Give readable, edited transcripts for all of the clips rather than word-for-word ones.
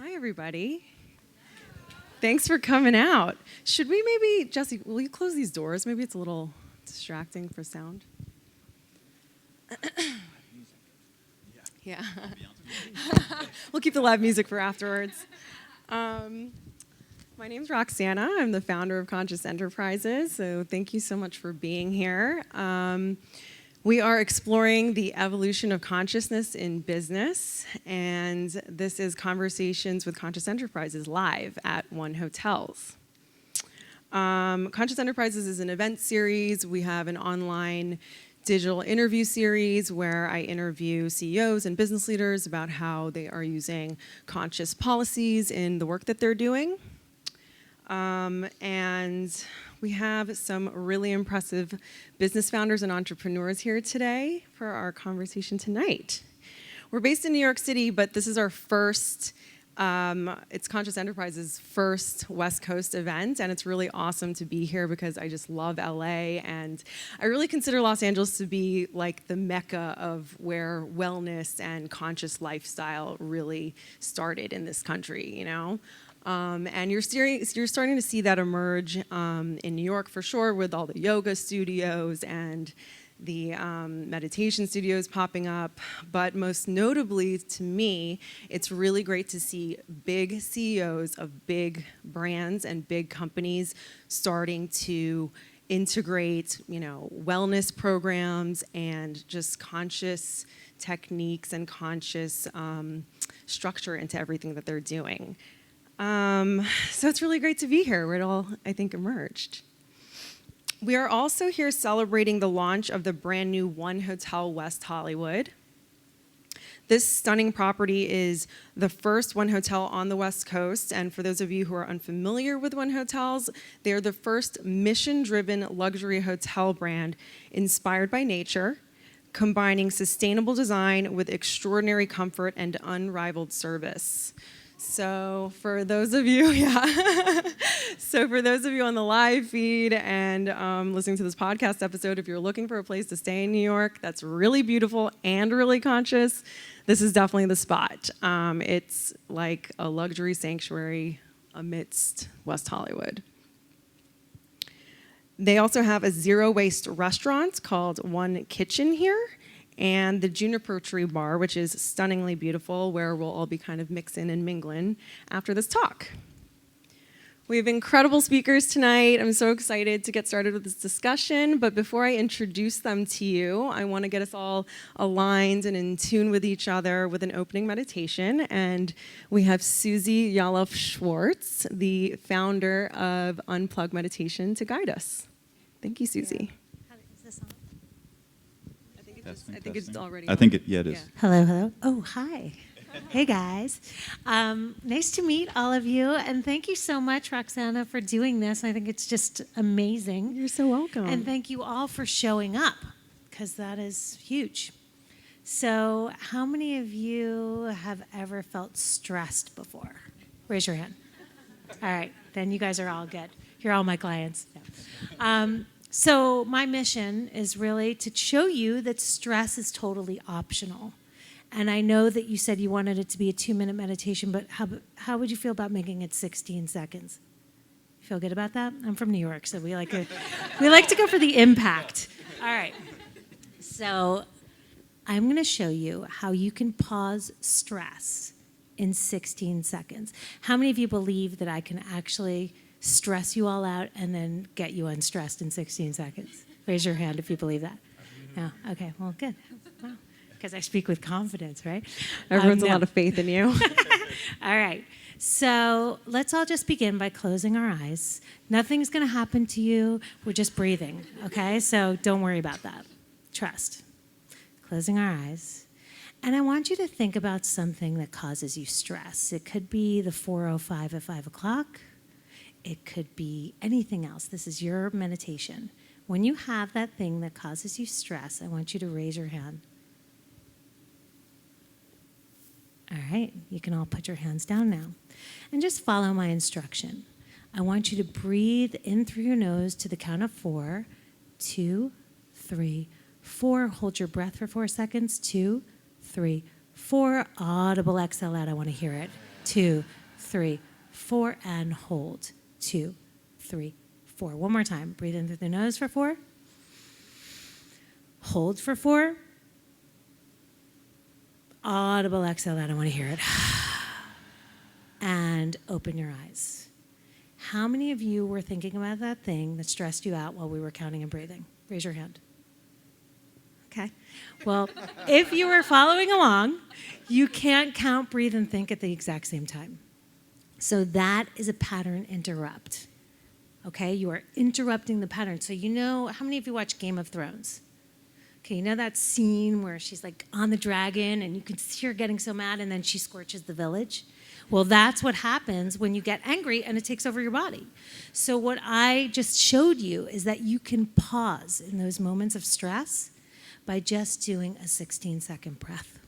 Hi, everybody. Thanks for coming out. Should we maybe, Jesse, will you close these doors? Maybe it's a little distracting for sound. Yeah. We'll keep the live music for afterwards. My name's Roxana. I'm the founder of Conscious.Enterprises, so thank you so much for being here. We are exploring the evolution of consciousness in business, and this is Conversations with Conscious Enterprises live at One Hotels. Conscious Enterprises is an event series. We have an online digital interview series where I interview CEOs and business leaders about how they are using conscious policies in the work that they're doing. And we have some really impressive business founders and entrepreneurs here today for our conversation tonight. We're based in New York City, but this is our first, it's Conscious Enterprises' first West Coast event, and it's really awesome to be here because I just love LA, and I really consider Los Angeles to be like the mecca of where wellness and conscious lifestyle really started in this country, you know? And you're starting to see that emerge in New York for sure, with all the yoga studios and the meditation studios popping up. But most notably to me, it's really great to see big CEOs of big brands and big companies starting to integrate, you know, wellness programs and just conscious techniques and conscious structure into everything that they're doing. So it's really great to be here where it all, I think, emerged. We are also here celebrating the launch of the brand new One Hotel West Hollywood. This stunning property is the first One Hotel on the West Coast, and for those of you who are unfamiliar with One Hotels, they are the first mission-driven luxury hotel brand inspired by nature, combining sustainable design with extraordinary comfort and unrivaled service. So for those of you, So for those of you on the live feed and listening to this podcast episode, if you're looking for a place to stay in New York that's really beautiful and really conscious, this is definitely the spot. It's like a luxury sanctuary amidst West Hollywood. They also have a zero-waste restaurant called One Kitchen here, and the Juniper Tree Bar, which is stunningly beautiful, where we'll all be kind of mixing and mingling after this talk. We have incredible speakers tonight. I'm so excited to get started with this discussion, but before I introduce them to you, I want to get us all aligned and in tune with each other with an opening meditation, and we have Suze Yalof Schwartz, the founder of Unplug Meditation, to guide us. Thank you, Suze. Yeah. Is this on? I think it's already I think it is. Yeah. Hello. Oh, hi. Hey, guys. Nice to meet all of you. And thank you so much, Roxana, for doing this. I think it's just amazing. You're so welcome. And thank you all for showing up, because that is huge. So how many of you have ever felt stressed before? Raise your hand. All right. Then you guys are all good. You're all my clients. Yeah. So my mission is really to show you that stress is totally optional. And I know that you said you wanted it to be a 2-minute meditation, but how would you feel about making it 16 seconds? You feel good about that? I'm from New York, so we like to go for the impact. All right. So I'm going to show you how you can pause stress in 16 seconds. How many of you believe that I can actually stress you all out and then get you unstressed in 16 seconds? Raise your hand if you believe that. No? Okay, well, good. Wow. Because I speak with confidence, right? Everyone's a lot of faith in you. All right. So let's all just begin by closing our eyes. Nothing's going to happen to you. We're just breathing, okay? So don't worry about that. Trust. Closing our eyes. And I want you to think about something that causes you stress. It could be the 4:05 at 5 o'clock. It could be anything else. This is your meditation. When you have that thing that causes you stress, I want you to raise your hand. All right, you can all put your hands down now. And just follow my instruction. I want you to breathe in through your nose to the count of 4. 2, 3, 4. Hold your breath for 4 seconds. 2, 3, 4. Audible exhale out. I want to hear it. 2, 3, 4, and hold. 2, 3, 4. One more time. Breathe in through the nose for 4. Hold for 4. Audible exhale, I don't want to hear it. And open your eyes. How many of you were thinking about that thing that stressed you out while we were counting and breathing? Raise your hand. Okay. Well, if you were following along, you can't count, breathe, and think at the exact same time. So that is a pattern interrupt. Okay? You are interrupting the pattern. So you know, how many of you watch Game of Thrones? Okay, you know that scene where she's like on the dragon and you can see her getting so mad and then she scorches the village? Well, that's what happens when you get angry and it takes over your body. So what I just showed you is that you can pause in those moments of stress by just doing a 16-second breath.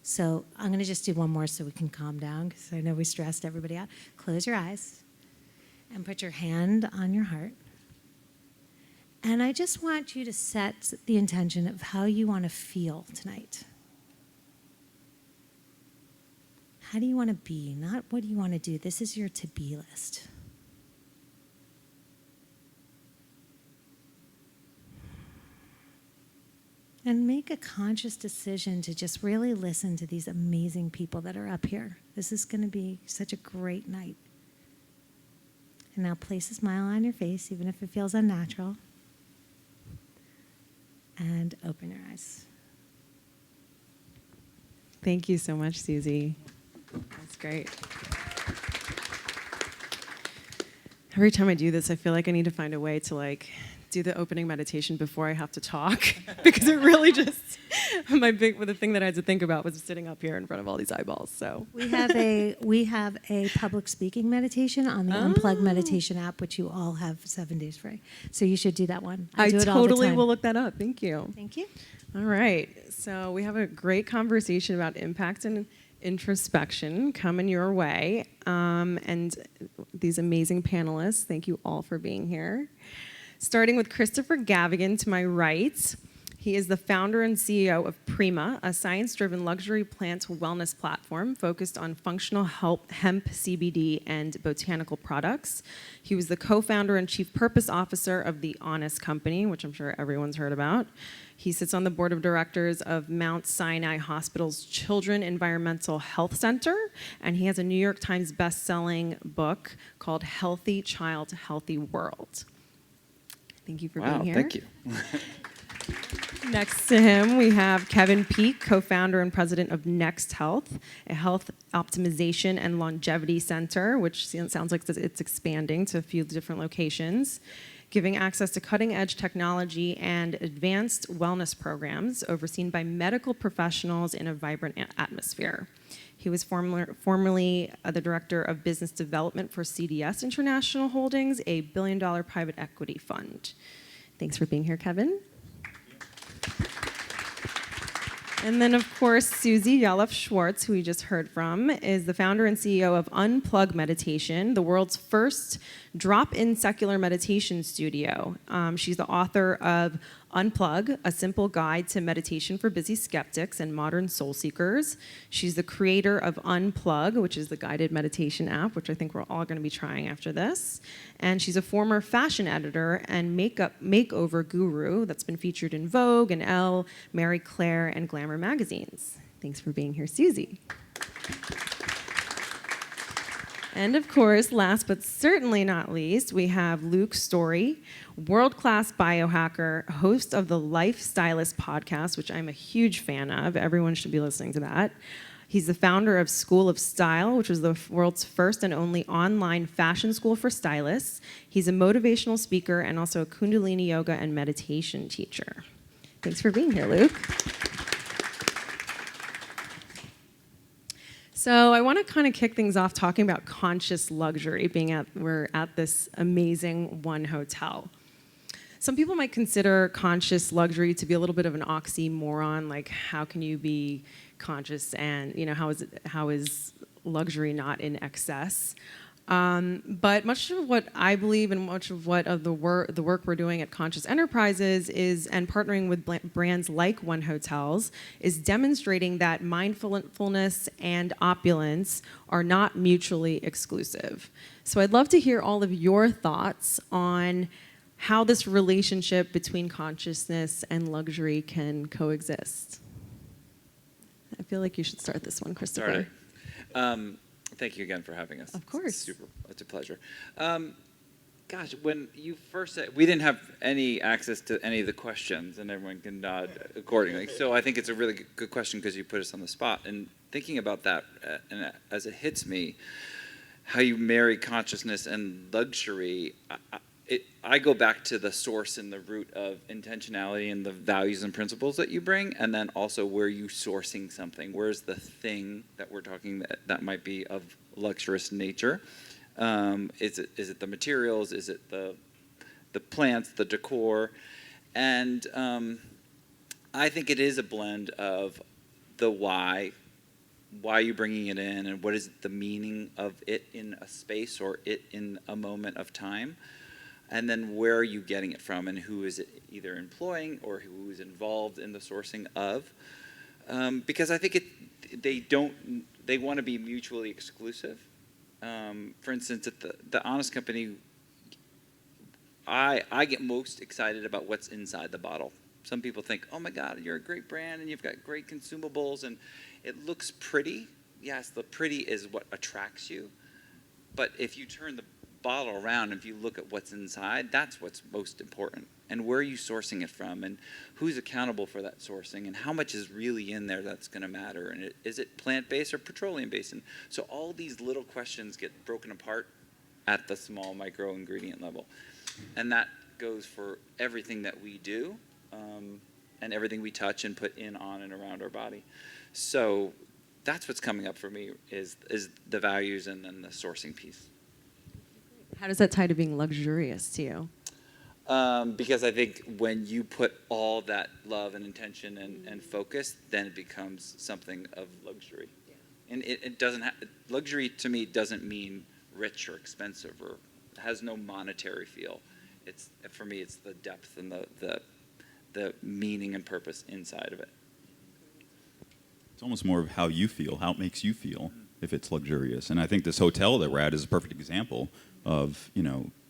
So I'm going to just do one more so we can calm down because I know we stressed everybody out. Close your eyes and put your hand on your heart. And I just want you to set the intention of how you want to feel tonight. How do you want to be? Not what do you want to do. This is your to-be list. And make a conscious decision to just really listen to these amazing people that are up here. This is going to be such a great night. And now place a smile on your face, even if it feels unnatural. And open your eyes. Thank you so much, Suze. That's great. Every time I do this, I feel like I need to find a way to do the opening meditation before I have to talk because it really just the thing that I had to think about was sitting up here in front of all these eyeballs. So we have a public speaking meditation on the Unplug meditation app, which you all have 7 days free. So you should do that one. I do it all the totally time. will look that up. Thank you. Thank you. All right. So we have a great conversation about impact and introspection coming your way. And these amazing panelists, thank you all for being here. Starting with Christopher Gavigan to my right. He is the founder and CEO of Prima, a science-driven luxury plant wellness platform focused on functional hemp, CBD, and botanical products. He was the co-founder and chief purpose officer of The Honest Company, which I'm sure everyone's heard about. He sits on the board of directors of Mount Sinai Hospital's Children Environmental Health Center, and he has a New York Times best-selling book called Healthy Child, Healthy World. Thank you for being here. Thank you. Next to him, we have Kevin Peake, co-founder and president of Next Health, a health optimization and longevity center, which sounds like it's expanding to a few different locations, giving access to cutting-edge technology and advanced wellness programs overseen by medical professionals in a vibrant atmosphere. He was formerly the director of business development for CDS International Holdings, a billion-dollar private equity fund. Thanks for being here, Kevin. And then, of course, Suze Yalof Schwartz, who we just heard from, is the founder and CEO of Unplug Meditation, the world's first drop-in secular meditation studio. She's the author of Unplug, a simple guide to meditation for busy skeptics and modern soul seekers. She's the creator of Unplug, which is the guided meditation app, which I think we're all going to be trying after this. And she's a former fashion editor and makeover guru that's been featured in Vogue and Elle, Marie Claire, and Glamour magazines. Thanks for being here, Suze. And of course, last but certainly not least, we have Luke Storey, world-class biohacker, host of the Life Stylist podcast, which I'm a huge fan of. Everyone should be listening to that. He's the founder of School of Style, which was the world's first and only online fashion school for stylists. He's a motivational speaker and also a Kundalini yoga and meditation teacher. Thanks for being here, Luke. So I want to kind of kick things off talking about conscious luxury, we're at this amazing one hotel. Some people might consider conscious luxury to be a little bit of an oxymoron, like how can you be conscious and how is luxury not in excess? But much of what I believe and much of what of the work we're doing at Conscious Enterprises is, and partnering with brands like One Hotels, is demonstrating that mindfulness and opulence are not mutually exclusive. So I'd love to hear all of your thoughts on how this relationship between consciousness and luxury can coexist. I feel like you should start this one, Christopher. Thank you again for having us. Of course. It's a pleasure. Gosh, when you first said, we didn't have any access to any of the questions, and everyone can nod accordingly. So I think it's a really good question because you put us on the spot. And thinking about that, and as it hits me, how you marry consciousness and luxury, I go back to the source and the root of intentionality and the values and principles that you bring, and then also where you sourcing something. Where's the thing that we're talking that might be of luxurious nature? Is it the materials? Is it the plants, the decor? And I think it is a blend of the why are you bringing it in, and what is the meaning of it in a space or it in a moment of time. And then where are you getting it from, and who is it either employing or who is involved in the sourcing of? Because I think they want to be mutually exclusive. For instance, at the Honest Company, I get most excited about what's inside the bottle. Some people think, oh my God, you're a great brand and you've got great consumables and it looks pretty. Yes, the pretty is what attracts you. But if you turn the bottle around, if you look at what's inside, that's what's most important. And where are you sourcing it from, and who's accountable for that sourcing, and how much is really in there that's going to matter, and is it plant-based or petroleum-based? And so all these little questions get broken apart at the small micro ingredient level. And that goes for everything that we do, and everything we touch and put in, on, and around our body. So that's what's coming up for me is the values and then the sourcing piece. How does that tie to being luxurious to you? Because I think when you put all that love and intention and focus, then it becomes something of luxury. Yeah. And it doesn't luxury to me doesn't mean rich or expensive or has no monetary feel. For me, it's the depth and the meaning and purpose inside of it. It's almost more of how you feel, how it makes you feel if it's luxurious. And I think this hotel that we're at is a perfect example of,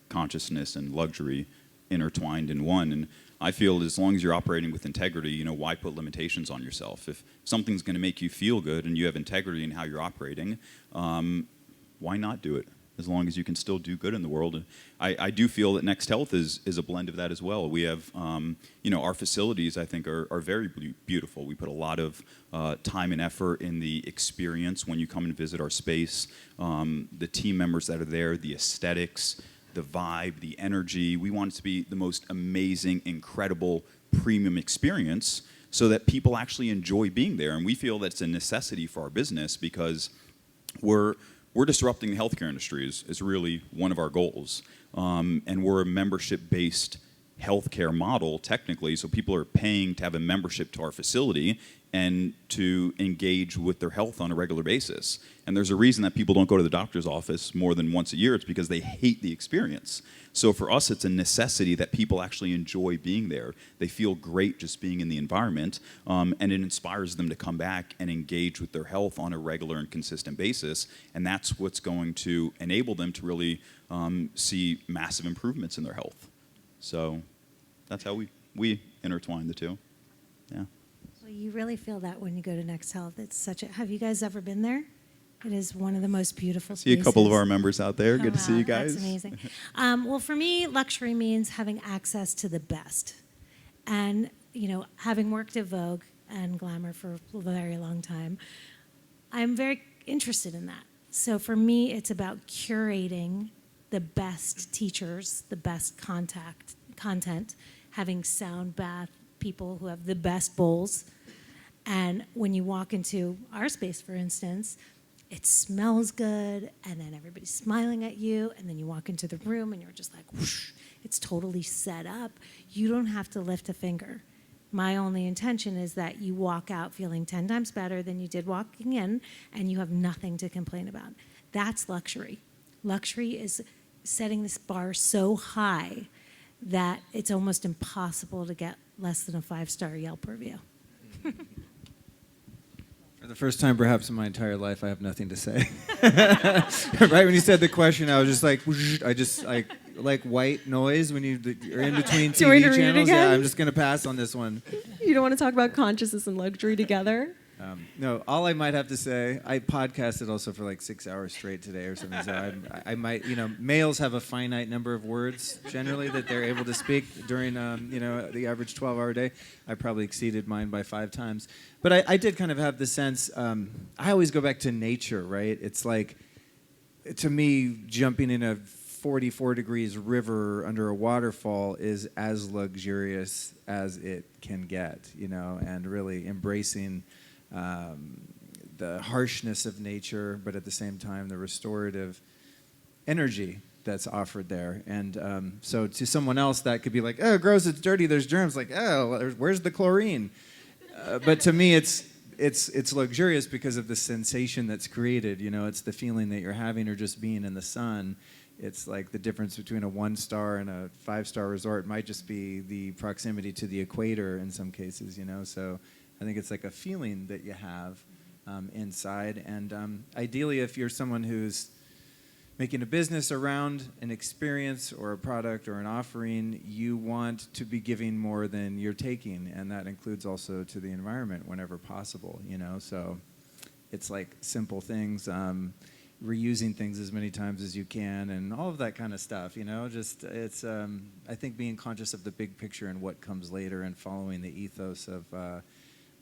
consciousness and luxury intertwined in one. And I feel as long as you're operating with integrity, why put limitations on yourself? If something's going to make you feel good and you have integrity in how you're operating, why not do it? As long as you can still do good in the world. I do feel that Next Health is a blend of that as well. We have, our facilities, I think, are very beautiful. We put a lot of time and effort in the experience when you come and visit our space, the team members that are there, the aesthetics, the vibe, the energy. We want it to be the most amazing, incredible, premium experience so that people actually enjoy being there. And we feel that's a necessity for our business because we're disrupting the healthcare industry is really one of our goals. And we're a membership-based healthcare model, technically, so people are paying to have a membership to our facility and to engage with their health on a regular basis. And there's a reason that people don't go to the doctor's office more than once a year. It's because they hate the experience. So for us, it's a necessity that people actually enjoy being there. They feel great just being in the environment, and it inspires them to come back and engage with their health on a regular and consistent basis. And that's what's going to enable them to really see massive improvements in their health. So that's how we intertwine the two. Yeah. Well, you really feel that when you go to Next Health. It's have you guys ever been there? It is one of the most beautiful See spaces. a couple of our members out there. Good to see you guys. That's amazing. Well, for me, luxury means having access to the best. And, having worked at Vogue and Glamour for a very long time, I'm very interested in that. So for me, it's about curating the best teachers, the best content, having sound bath people who have the best bowls. And when you walk into our space, for instance, it smells good, and then everybody's smiling at you, and then you walk into the room, and you're just like, whoosh, it's totally set up. You don't have to lift a finger. My only intention is that you walk out feeling 10 times better than you did walking in, and you have nothing to complain about. That's luxury. luxury is setting this bar so high that it's almost impossible to get less than a 5-star Yelp review. For the first time, perhaps in my entire life, I have nothing to say. Right when you said the question, I was just like, whoosh, I just like white noise when you're in between Do you want me to TV read it channels. again? Yeah, I'm just going to pass on this one. You don't want to talk about consciousness and luxury together? No, all I might have to say, I podcasted also for like 6 hours straight today or something. So I might, males have a finite number of words generally that they're able to speak during, the average 12-hour day. I probably exceeded mine by 5 times. But I did kind of have the sense, I always go back to nature, right? It's like, to me, jumping in a 44 degrees river under a waterfall is as luxurious as it can get, and really embracing the harshness of nature, but at the same time, the restorative energy that's offered there. And so to someone else, that could be like, oh, gross, it's dirty, there's germs. Like, oh, where's the chlorine? But to me, it's luxurious because of the sensation that's created. It's the feeling that you're having or just being in the sun. It's like the difference between a 1-star and a 5-star resort might just be the proximity to the equator in some cases, So I think it's like a feeling that you have inside. And ideally, if you're someone who's making a business around an experience or a product or an offering, you want to be giving more than you're taking. And that includes also to the environment whenever possible, So it's like simple things, reusing things as many times as you can, and all of that kind of stuff, Just it's, I think being conscious of the big picture and what comes later and following the ethos of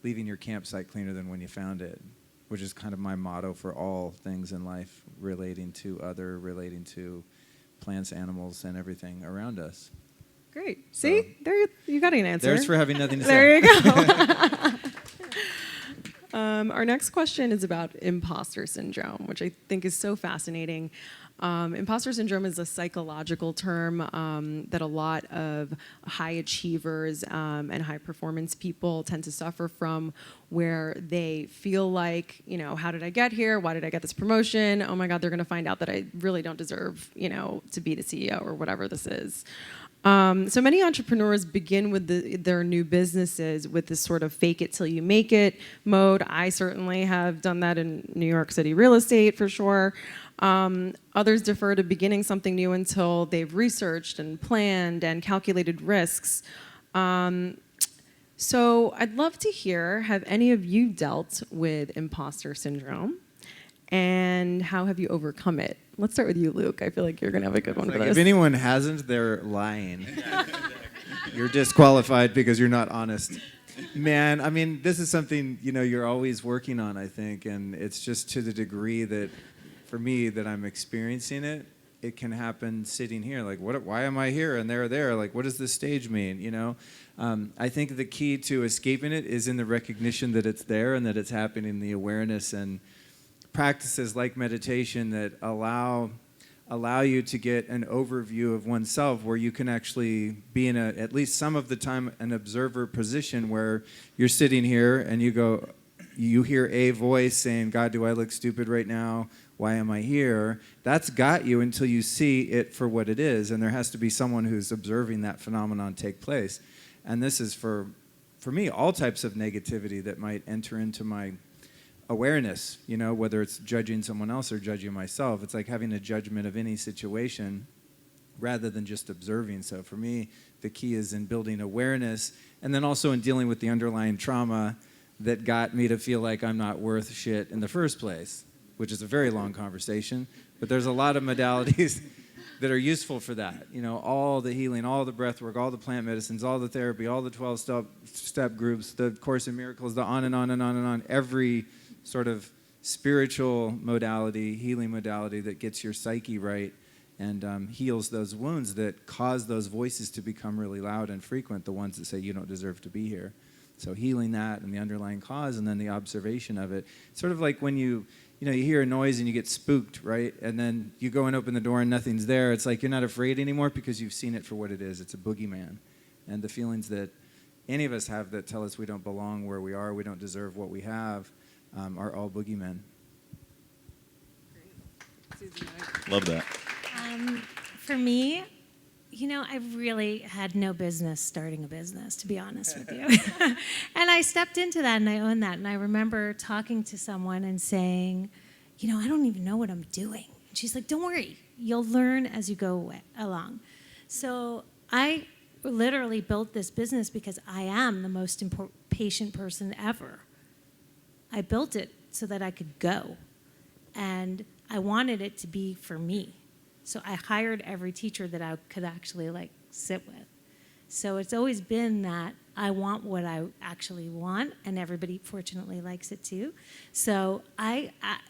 leaving your campsite cleaner than when you found it, which is kind of my motto for all things in life relating to plants, animals, and everything around us. Great. See? There you got an answer. There's for having nothing to say. There you go. Our next question is about imposter syndrome, which I think is so fascinating. Imposter syndrome is a psychological term that a lot of high achievers and high performance people tend to suffer from, where they feel like, how did I get here? Why did I get this promotion? Oh my God, they're going to find out that I really don't deserve, to be the CEO or whatever this is. So many entrepreneurs begin with their new businesses with this sort of fake it till you make it mode. I certainly have done that in New York City real estate for sure. Others defer to beginning something new until they've researched and planned and calculated risks. So I'd love to hear, have any of you dealt with imposter syndrome? And how have you overcome it? Let's start with you, Luke. I feel like you're going to have a good one for this. If anyone hasn't, they're lying. You're disqualified because you're not honest. Man, I mean, this is something, you're always working on, I think, and it's just to the degree that, for me, that I'm experiencing it, it can happen sitting here. Like, why am I here and they're there? Like, what does this stage mean, I think the key to escaping it is in the recognition that it's there and that it's happening, the awareness and practices like meditation that allow you to get an overview of oneself, where you can actually be in at least some of the time, an observer position where you're sitting here and you hear a voice saying, God, do I look stupid right now? Why am I here? That's got you until you see it for what it is. And there has to be someone who's observing that phenomenon take place. And this is for me, all types of negativity that might enter into my awareness, whether it's judging someone else or judging myself. It's like having a judgment of any situation rather than just observing. So for me, the key is in building awareness, and then also in dealing with the underlying trauma that got me to feel like I'm not worth shit in the first place, which is a very long conversation. But there's a lot of modalities that are useful for that. All the healing, all the breath work, all the plant medicines, all the therapy, all the 12-step groups, the Course in Miracles, the on and on and on and on, every sort of spiritual modality, healing modality that gets your psyche right and heals those wounds that cause those voices to become really loud and frequent, the ones that say you don't deserve to be here. So healing that and the underlying cause, and then the observation of it. Sort of like when you hear a noise and you get spooked, right? And then you go and open the door and nothing's there. It's like you're not afraid anymore because you've seen it for what it is. It's a boogeyman. And the feelings that any of us have that tell us we don't belong where we are, we don't deserve what we have, are all boogeymen. Love that. For me, I really had no business starting a business, to be honest with you. And I stepped into that and I owned that. And I remember talking to someone and saying, I don't even know what I'm doing. And she's like, don't worry, you'll learn as you go along. So I literally built this business because I am the most patient person ever. I built it so that I could go. And I wanted it to be for me. So I hired every teacher that I could actually sit with. So it's always been that I want what I actually want, and everybody fortunately likes it too. So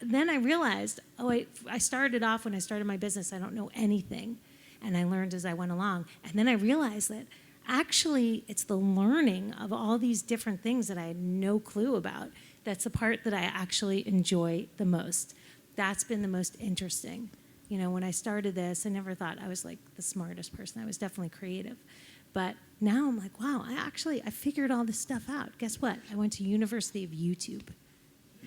then I realized, I started off when I started my business, I don't know anything, and I learned as I went along. And then I realized that actually it's the learning of all these different things that I had no clue about. That's the part that I actually enjoy the most. That's been the most interesting. When I started this, I never thought I was the smartest person. I was definitely creative. But now I'm like, wow, I figured all this stuff out. Guess what? I went to University of YouTube.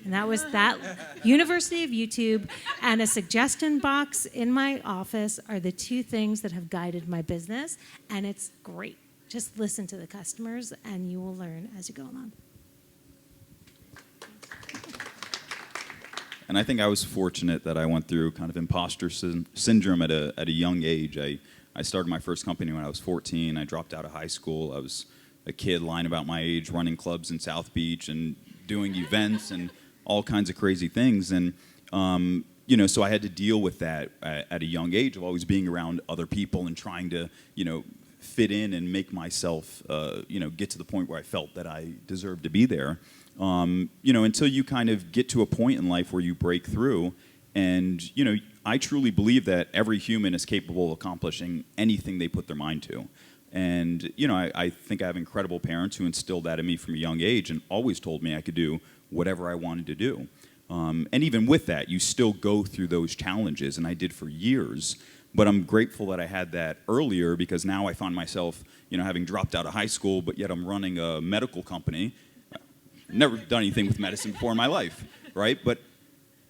And that was that. University of YouTube and a suggestion box in my office are the two things that have guided my business. And it's great. Just listen to the customers and you will learn as you go along. And I think I was fortunate that I went through kind of imposter syndrome at a young age. I started my first company when I was 14. I dropped out of high school. I was a kid lying about my age, running clubs in South Beach and doing events and all kinds of crazy things. And, so I had to deal with that at a young age of always being around other people and trying to, fit in and make myself, get to the point where I felt that I deserved to be there. Until you kind of get to a point in life where you break through. And, I truly believe that every human is capable of accomplishing anything they put their mind to. And, I think I have incredible parents who instilled that in me from a young age and always told me I could do whatever I wanted to do. And even with that, you still go through those challenges, and I did for years. But I'm grateful that I had that earlier because now I find myself, having dropped out of high school, but yet I'm running a medical company. Never done anything with medicine before in my life, right? But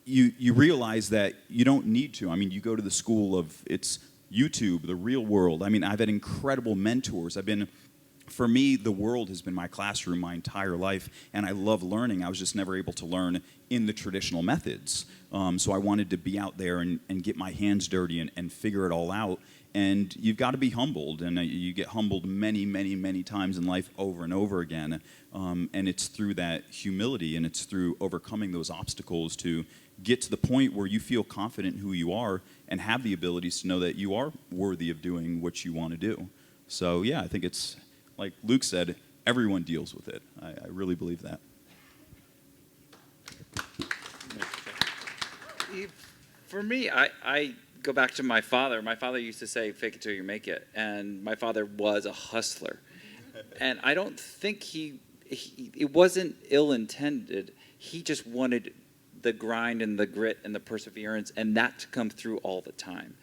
you realize that you don't need to. I mean, you go to the school of, it's YouTube, the real world. I mean, I've had incredible mentors. For me, the world has been my classroom my entire life, and I love learning. I was just never able to learn in the traditional methods. So I wanted to be out there and get my hands dirty and figure it all out. And you've got to be humbled, and you get humbled many, many, many times in life over and over again. And it's through that humility and it's through overcoming those obstacles to get to the point where you feel confident in who you are and have the abilities to know that you are worthy of doing what you want to do. So, yeah, I think it's, like Luke said, everyone deals with it. I really believe that. For me, I go back to my father. My father used to say, fake it till you make it. And my father was a hustler. And I don't think it wasn't ill-intended. He just wanted the grind and the grit and the perseverance and that to come through all the time.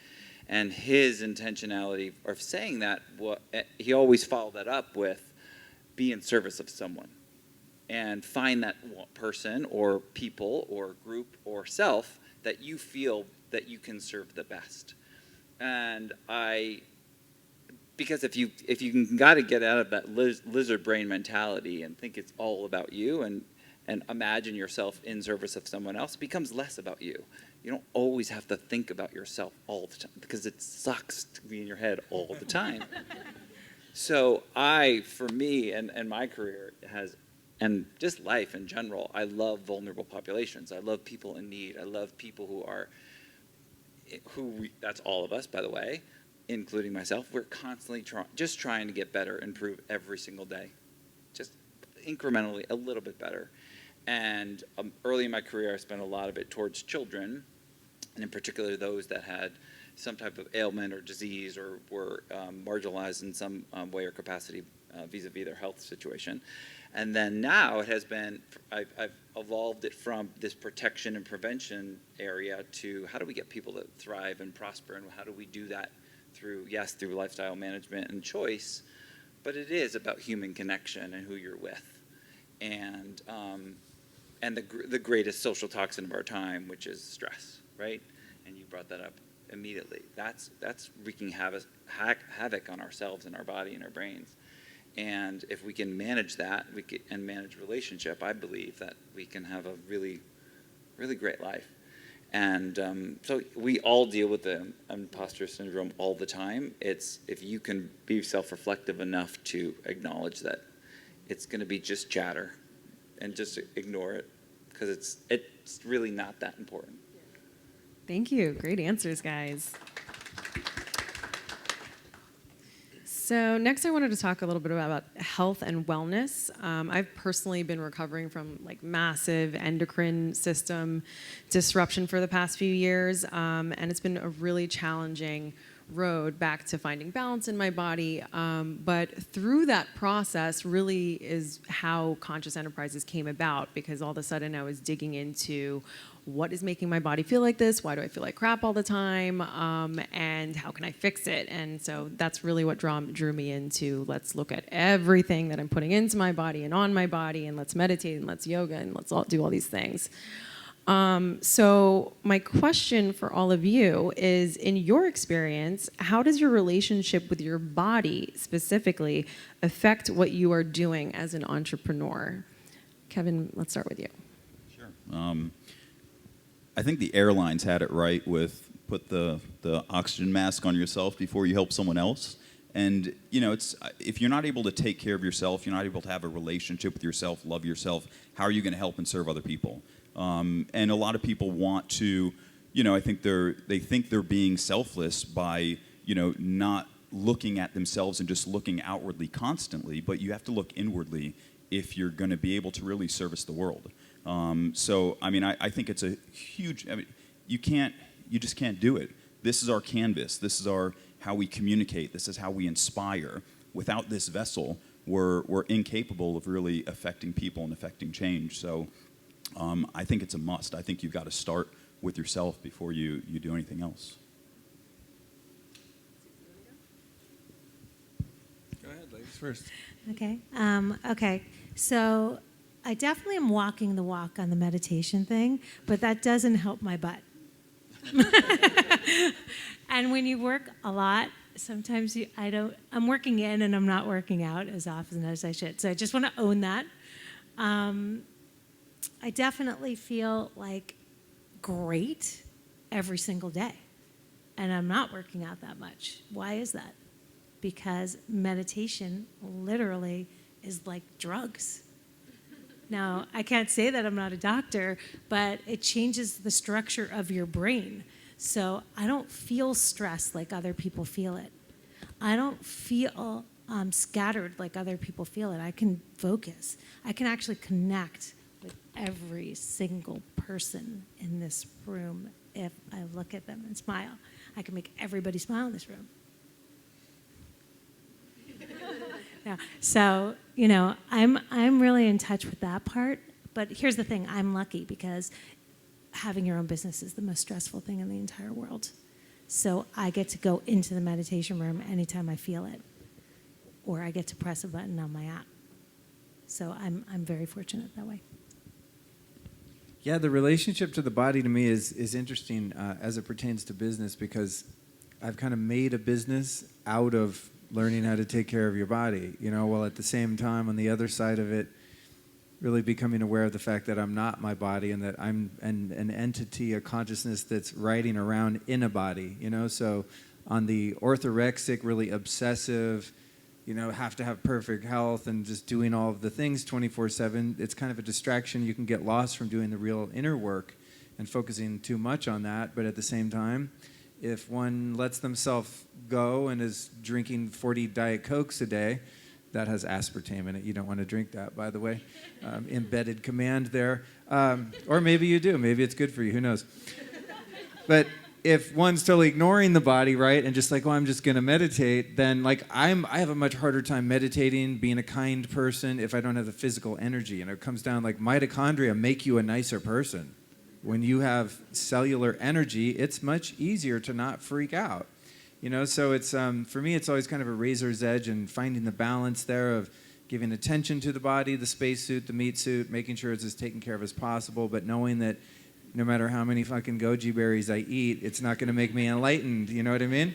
And his intentionality of saying that, he always followed that up with be in service of someone and find that person or people or group or self that you feel that you can serve the best. And because if you got to get out of that lizard brain mentality and think it's all about you and imagine yourself in service of someone else, it becomes less about you. You don't always have to think about yourself all the time because it sucks to be in your head all the time. So for me and my career and just life in general, I love vulnerable populations. I love people in need. I love people that's all of us, by the way, including myself. We're constantly trying to get better, improve every single day, just incrementally a little bit better. And early in my career, I spent a lot of it towards children, and in particular those that had some type of ailment or disease or were marginalized in some way or capacity vis-a-vis their health situation. And then now it has been, I've evolved it from this protection and prevention area to how do we get people to thrive and prosper, and how do we do that through lifestyle management and choice, but it is about human connection and who you're with. And the greatest social toxin of our time, which is stress, right? and you brought that up immediately. That's wreaking havoc on ourselves and our body and our brains. And if we can manage that, and manage relationship, I believe that we can have a really, really great life. And so we all deal with the imposter syndrome all the time. It's if you can be self-reflective enough to acknowledge that it's going to be just chatter, and just ignore it, because it's really not that important. Thank you. Great answers, guys. So next I wanted to talk a little bit about health and wellness. I've personally been recovering from like massive endocrine system disruption for the past few years, and it's been a really challenging road back to finding balance in my body. But through that process really is how Conscious Enterprises came about, because all of a sudden I was digging into what is making my body feel like this? Why do I feel like crap all the time? And how can I fix it? And so that's really what drew me into, let's look at everything that I'm putting into my body and on my body, and let's meditate and let's yoga and let's do all these things. So my question for all of you is, in your experience, how does your relationship with your body specifically affect what you are doing as an entrepreneur? Kevin, let's start with you. Sure. I think the airlines had it right with put the oxygen mask on yourself before you help someone else. And, you know, it's if you're not able to take care of yourself, you're not able to have a relationship with yourself, love yourself, how are you going to help and serve other people? And a lot of people want to, you know, I think they think they're being selfless by, you know, not looking at themselves and just looking outwardly constantly, but you have to look inwardly if you're going to be able to really service the world. So, I mean, I think it's a huge, I mean, you just can't do it. This is our canvas. This is how we communicate. This is how we inspire. Without this vessel, we're incapable of really affecting people and affecting change. So I think it's a must. I think you've got to start with yourself before you do anything else. Go ahead, ladies first. Okay. Okay. So I definitely am walking the walk on the meditation thing, but that doesn't help my butt. And when you work a lot, sometimes I'm working in and I'm not working out as often as I should. So I just want to own that. I definitely feel like great every single day. And I'm not working out that much. Why is that? Because meditation literally is like drugs. Now, I can't say that I'm not a doctor, but it changes the structure of your brain. So I don't feel stressed like other people feel it. I don't feel scattered like other people feel it. I can focus. I can actually connect with every single person in this room if I look at them and smile. I can make everybody smile in this room. Yeah. So, you know, I'm really in touch with that part. But here's the thing. I'm lucky because having your own business is the most stressful thing in the entire world. So I get to go into the meditation room anytime I feel it. Or I get to press a button on my app. So I'm very fortunate that way. Yeah, the relationship to the body to me is interesting as it pertains to business, because I've kind of made a business out of learning how to take care of your body, you know, while at the same time on the other side of it, really becoming aware of the fact that I'm not my body and that I'm an entity, a consciousness that's riding around in a body, you know. So on the orthorexic, really obsessive, you know, have to have perfect health and just doing all of the things 24/7, it's kind of a distraction. You can get lost from doing the real inner work and focusing too much on that. But at the same time, if one lets themselves go and is drinking 40 Diet Cokes a day, that has aspartame in it. You don't want to drink that, by the way. Embedded command there. Or maybe you do. Maybe it's good for you. Who knows? But if one's totally ignoring the body, right, and just like, oh, I'm just going to meditate, then like I have a much harder time meditating, being a kind person if I don't have the physical energy. And it comes down like mitochondria make you a nicer person. When you have cellular energy, it's much easier to not freak out. You know, so it's for me, it's always kind of a razor's edge and finding the balance there of giving attention to the body, the spacesuit, the meat suit, making sure it's as taken care of as possible, but knowing that no matter how many fucking goji berries I eat, it's not going to make me enlightened. You know what I mean?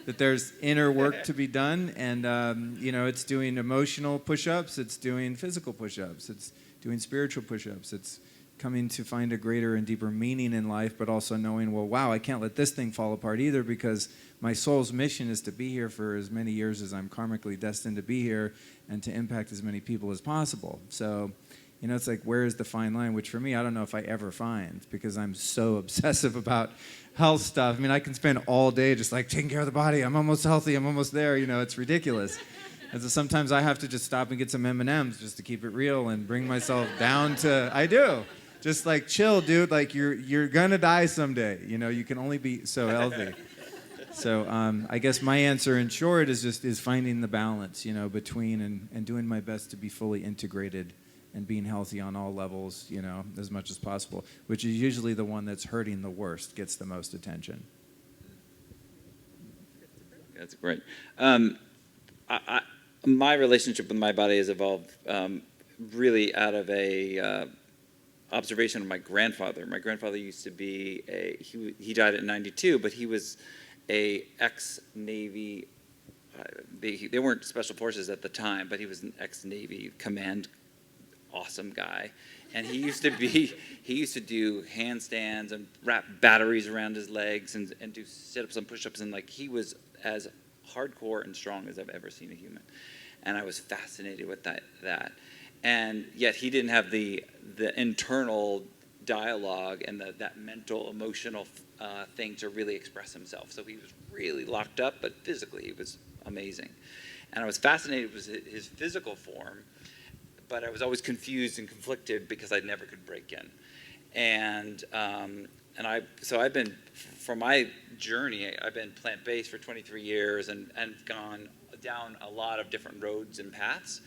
That there's inner work to be done, and it's doing emotional push-ups, it's doing physical push-ups, it's doing spiritual push-ups, it's coming to find a greater and deeper meaning in life, but also knowing, well, wow, I can't let this thing fall apart either, because my soul's mission is to be here for as many years as I'm karmically destined to be here, and to impact as many people as possible. So, it's like, where is the fine line? Which for me, I don't know if I ever find, because I'm so obsessive about health stuff. I mean, I can spend all day just like taking care of the body. I'm almost healthy. I'm almost there. It's ridiculous. And so sometimes I have to just stop and get some M&Ms just to keep it real and bring myself down to, I do. Just like, chill, dude. Like, you're going to die someday. You can only be so healthy. So I guess my answer in short is finding the balance, between and doing my best to be fully integrated and being healthy on all levels, as much as possible, which is usually the one that's hurting the worst, gets the most attention. That's great. My relationship with my body has evolved really out of a observation of my grandfather. My grandfather used to be he died at 92, but he was a ex-Navy. They weren't special forces at the time, but he was an ex-Navy command. Awesome guy, and he used to do handstands and wrap batteries around his legs and do sit-ups and push-ups, and like he was as hardcore and strong as I've ever seen a human, and I was fascinated with that, and yet he didn't have the internal dialogue and that mental emotional thing to really express himself. So he was really locked up, but physically he was amazing, and I was fascinated with his physical form. But I was always confused and conflicted because I never could break in, so I've been, for my journey, I've been plant-based for 23 years and gone down a lot of different roads and paths.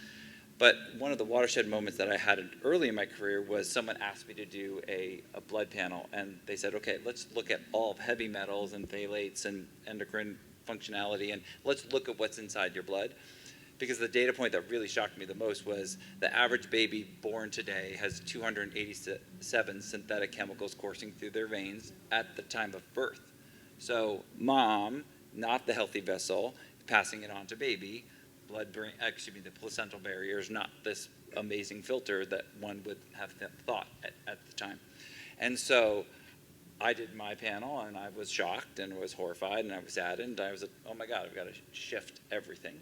But one of the watershed moments that I had early in my career was someone asked me to do a blood panel, and they said, okay, let's look at all of heavy metals and phthalates and endocrine functionality, and let's look at what's inside your blood. Because the data point that really shocked me the most was the average baby born today has 287 synthetic chemicals coursing through their veins at the time of birth. So mom, not the healthy vessel, passing it on to baby. The placental barrier is not this amazing filter that one would have thought at the time. And so I did my panel, and I was shocked and was horrified, and I was saddened. I was like, oh my God, I've got to shift everything.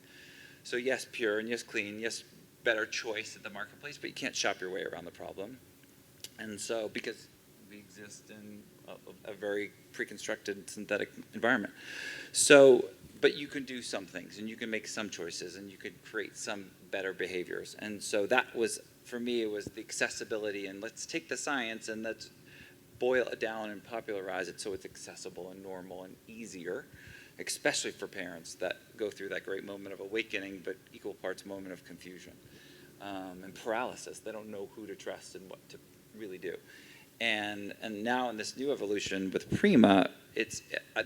So yes, pure, and yes, clean, yes, better choice at the marketplace, but you can't shop your way around the problem. And so, because we exist in a very pre-constructed synthetic environment. So, but you can do some things, and you can make some choices, and you could create some better behaviors. And so that was, for me, it was the accessibility, and let's take the science and let's boil it down and popularize it so it's accessible and normal and easier, especially for parents that go through that great moment of awakening, but equal parts moment of confusion and paralysis. They don't know who to trust and what to really do. And now in this new evolution with Prima, it's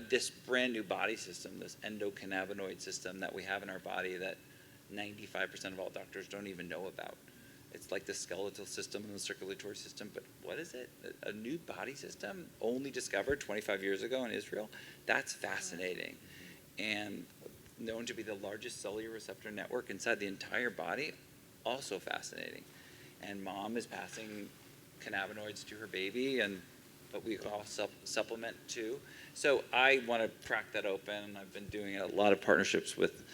this brand new body system, this endocannabinoid system that we have in our body that 95% of all doctors don't even know about. It's like the skeletal system and the circulatory system, but what is it? A new body system only discovered 25 years ago in Israel? That's fascinating. And known to be the largest cellular receptor network inside the entire body, also fascinating. And mom is passing cannabinoids to her baby, but we all supplement too. So I want to crack that open, and I've been doing a lot of partnerships with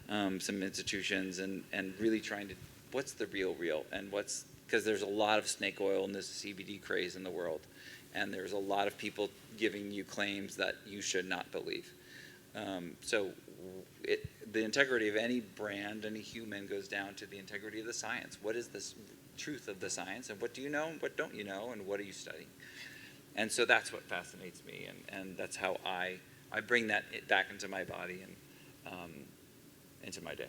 some institutions and really trying to, what's the real, and because there's a lot of snake oil and this CBD craze in the world, and there's a lot of people giving you claims that you should not believe. So the integrity of any brand, any human, goes down to the integrity of the science. What is the truth of the science, and what do you know, and what don't you know, and what are you studying? And so that's what fascinates me, and that's how I bring that back into my body and into my day.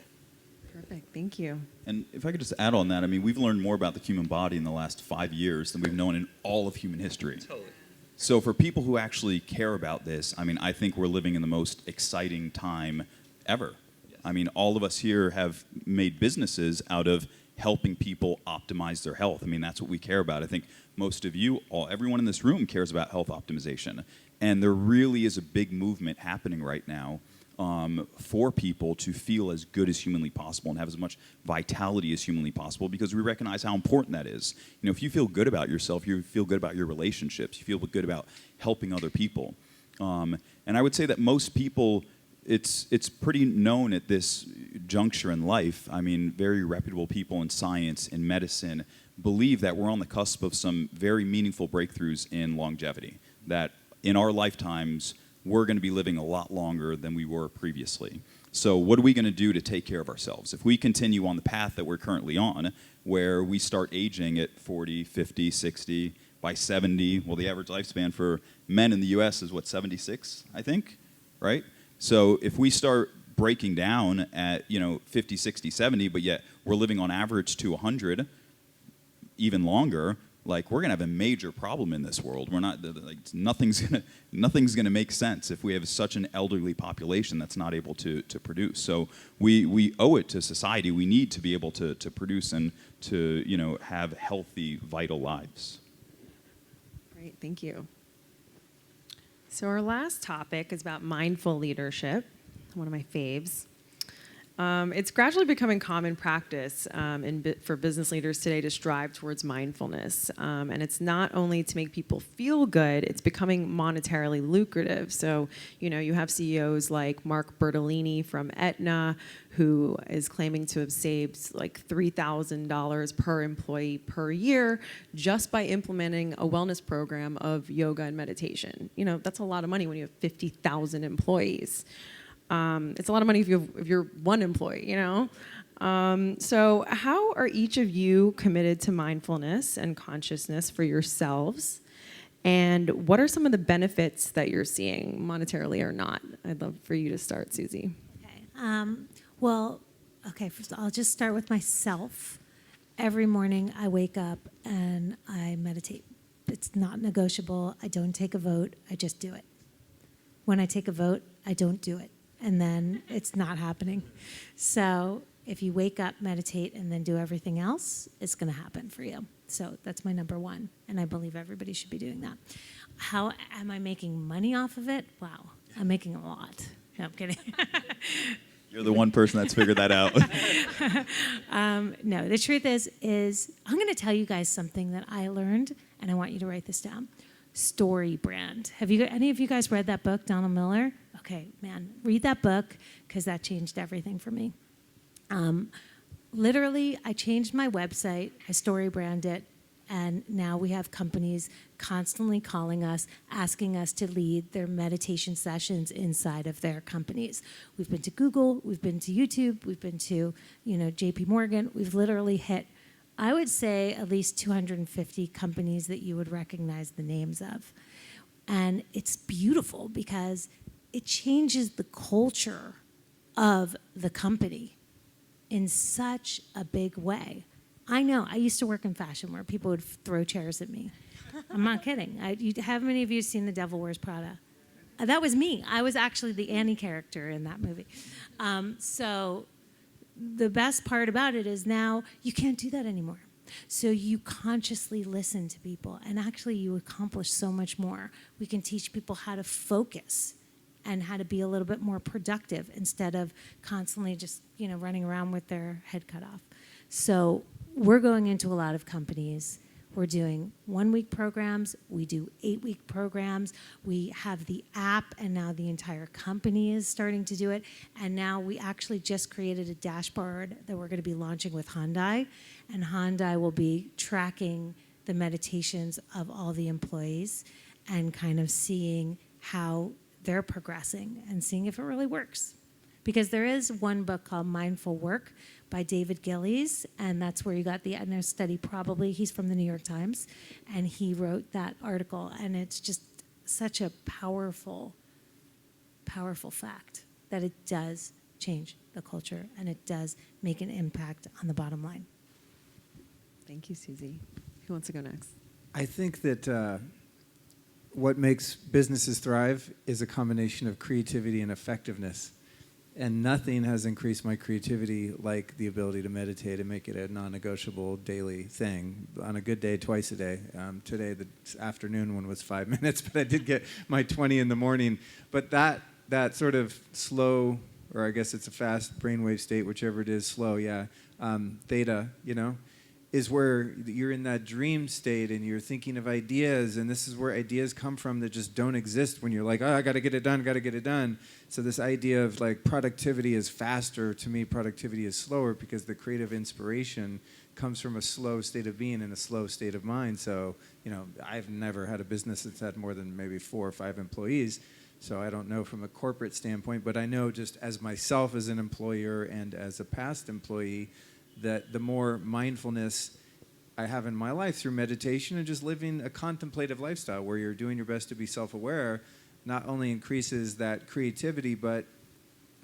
Perfect. Thank you. And if I could just add on that, I mean, we've learned more about the human body in the last 5 years than we've known in all of human history. Totally. So for people who actually care about this, I mean, I think we're living in the most exciting time ever. Yes. I mean, all of us here have made businesses out of helping people optimize their health. I mean, that's what we care about. I think most of you, everyone in this room cares about health optimization. And there really is a big movement happening right now for people to feel as good as humanly possible and have as much vitality as humanly possible, because we recognize how important that is. You know, if you feel good about yourself, you feel good about your relationships, you feel good about helping other people. And I would say that most people, it's pretty known at this juncture in life. I mean, very reputable people in science, in medicine, believe that we're on the cusp of some very meaningful breakthroughs in longevity, that in our lifetimes, we're going to be living a lot longer than we were previously. So what are we going to do to take care of ourselves? If we continue on the path that we're currently on, where we start aging at 40, 50, 60, by 70, well, the average lifespan for men in the US is what, 76, I think, right? So if we start breaking down at, 50, 60, 70, but yet we're living on average to 100, even longer, like, we're gonna have a major problem in this world. We're not, like, nothing's gonna make sense if we have such an elderly population that's not able to produce. So we owe it to society. We need to be able to produce and to have healthy, vital lives. Great, thank you. So our last topic is about mindful leadership, one of my faves. It's gradually becoming common practice for business leaders today to strive towards mindfulness. And it's not only to make people feel good, it's becoming monetarily lucrative. So, you have CEOs like Mark Bertolini from Aetna, who is claiming to have saved like $3,000 per employee per year just by implementing a wellness program of yoga and meditation. That's a lot of money when you have 50,000 employees. It's a lot of money if you're one employee, So how are each of you committed to mindfulness and consciousness for yourselves? And what are some of the benefits that you're seeing, monetarily or not? I'd love for you to start, Suze. Okay. First I'll just start with myself. Every morning I wake up and I meditate. It's not negotiable. I don't take a vote. I just do it. When I take a vote, I don't do it. And then it's not happening. So if you wake up, meditate, and then do everything else, it's going to happen for you. So that's my number one, and I believe everybody should be doing that. How am I making money off of it? Wow, I'm making a lot. No, I'm kidding. You're the one person that's figured that out. No, the truth is I'm going to tell you guys something that I learned, and I want you to write this down. Storey brand. Have any of you guys read that book, Donald Miller? Okay, man, read that book, because that changed everything for me. Literally, I changed my website, I Storey brand it, and now we have companies constantly calling us, asking us to lead their meditation sessions inside of their companies. We've been to Google, we've been to YouTube, we've been to, JP Morgan. We've literally hit, I would say, at least 250 companies that you would recognize the names of. And it's beautiful because it changes the culture of the company in such a big way. I know, I used to work in fashion where people would throw chairs at me. I'm not kidding. How many of you seen The Devil Wears Prada? That was me. I was actually the Annie character in that movie. So the best part about it is now you can't do that anymore. So you consciously listen to people, and actually you accomplish so much more. We can teach people how to focus and how to be a little bit more productive instead of constantly just, running around with their head cut off. So we're going into a lot of companies. We're doing 1-week programs. We do 8-week programs. We have the app, and now the entire company is starting to do it. And now we actually just created a dashboard that we're going to be launching with Hyundai. And Hyundai will be tracking the meditations of all the employees and kind of seeing how they're progressing and seeing if it really works. Because there is one book called Mindful Work by David Gillies, and that's where you got the Aetna study probably. He's from the New York Times, and he wrote that article, and it's just such a powerful, powerful fact that it does change the culture, and it does make an impact on the bottom line. Thank you, Suze. Who wants to go next? I think that what makes businesses thrive is a combination of creativity and effectiveness. And nothing has increased my creativity like the ability to meditate and make it a non-negotiable daily thing. On a good day, twice a day. Today, the afternoon one was 5 minutes, but I did get my 20 in the morning. But that sort of slow, or I guess it's a fast brainwave state, whichever it is, slow, yeah, theta, is where you're in that dream state and you're thinking of ideas, and this is where ideas come from that just don't exist when you're like, oh, I got to get it done. So this idea of like productivity is faster, to me productivity is slower, because the creative inspiration comes from a slow state of being and a slow state of mind. So, I've never had a business that's had more than maybe 4 or 5 employees. So I don't know from a corporate standpoint, but I know just as myself as an employer and as a past employee, that the more mindfulness I have in my life through meditation and just living a contemplative lifestyle where you're doing your best to be self-aware, not only increases that creativity, but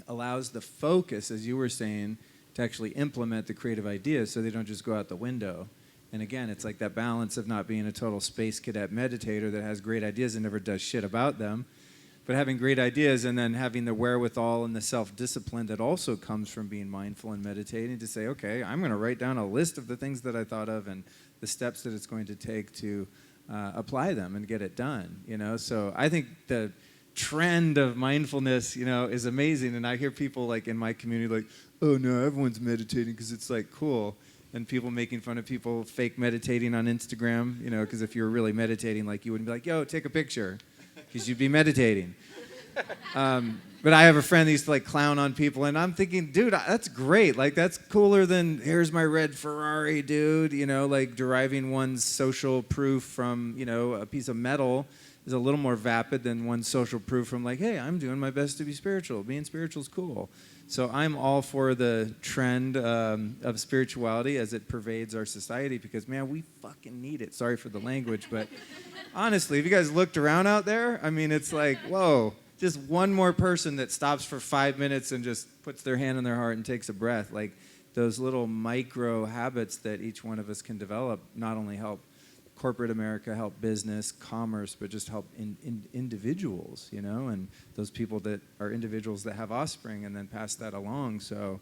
allows the focus, as you were saying, to actually implement the creative ideas so they don't just go out the window. And again, it's like that balance of not being a total space cadet meditator that has great ideas and never does shit about them, but having great ideas and then having the wherewithal and the self-discipline that also comes from being mindful and meditating to say, okay, I'm going to write down a list of the things that I thought of and the steps that it's going to take to apply them and get it done. So I think the trend of mindfulness, is amazing. And I hear people like in my community like, oh no, everyone's meditating because it's like cool. And people making fun of people fake meditating on Instagram, because if you were really meditating, like you wouldn't be like, yo, take a picture. Because you'd be meditating. But I have a friend that used to like clown on people, and I'm thinking, dude, that's great. Like, that's cooler than, here's my red Ferrari, dude. Like deriving one's social proof from, a piece of metal is a little more vapid than one's social proof from like, hey, I'm doing my best to be spiritual. Being spiritual is cool. So I'm all for the trend of spirituality as it pervades our society because, man, we fucking need it. Sorry for the language, but honestly, if you guys looked around out there, I mean, it's like, whoa, just one more person that stops for 5 minutes and just puts their hand on their heart and takes a breath. Like those little micro habits that each one of us can develop not only help corporate America, help business, commerce, but just help individuals, and those people that are individuals that have offspring and then pass that along. So